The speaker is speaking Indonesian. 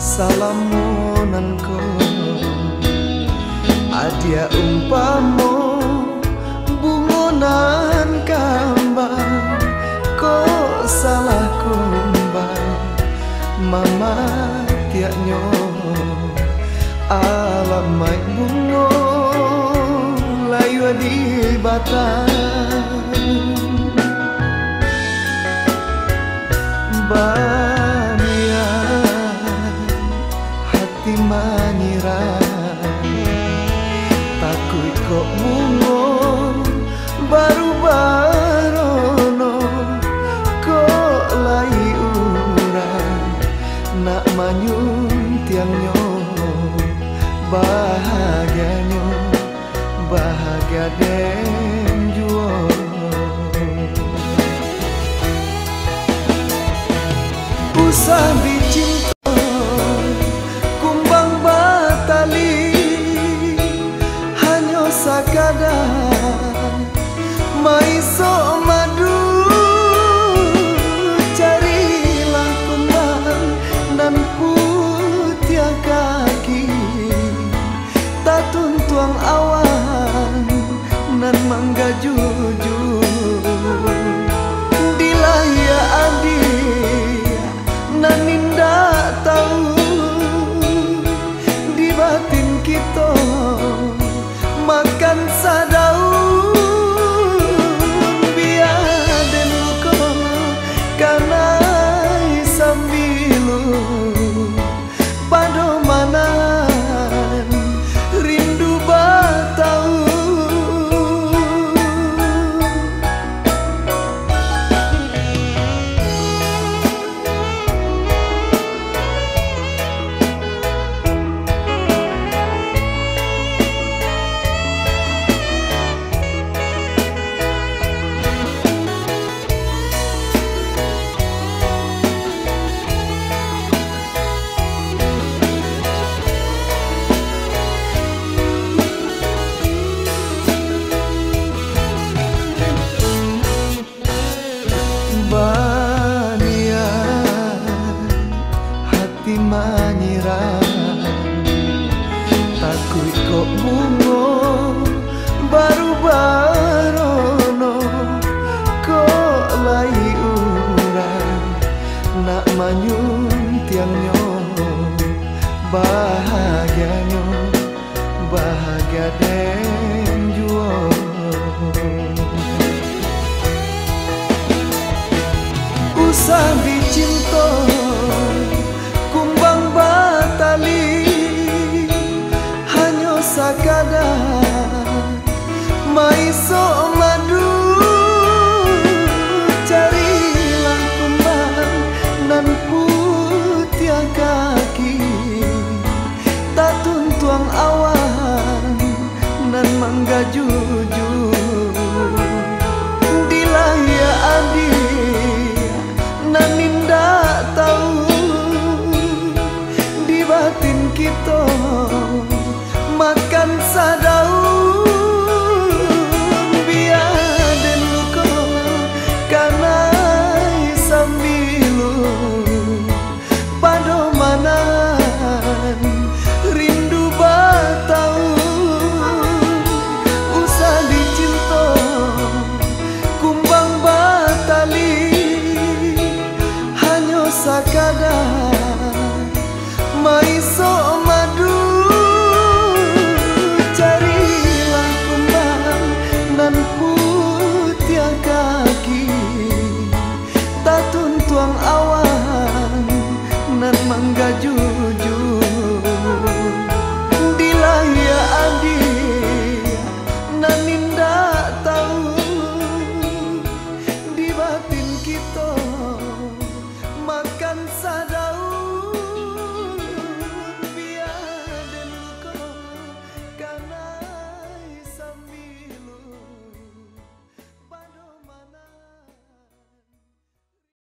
salamunanku adia umpamo bungonan kambang kok salah kumbang mama tiaknyo alamai bungo layu di batang bania hati menyiram takut kok bungo baru barono kok lai urang nak manyun tiangnya bahagianya bahagia den juo usah dicinta kumbang batali hanya sakadar maiso madu carilah kumbang dan putih kaki tatun tuang awan nan mangga jujur dilaya adi nan ninda tahu di batin kita makan sadau biar den luka karena sambilu pado manan rindu batau bania hati menyiram takut kok bungo baru barono kok lai urang nak manyun tiangnya bahagianya bahagia den juo usah dicinta kumbang batali hanya sakadar maiso madu carilah kumbang nan putih kaki tatun tuang awan nan mangga jujur dilaya adi nan ninda tahu di batin kita makan sadau biar den luka karena sambilu pado manan rindu batau usah dicinta kumbang batali sakadar maiso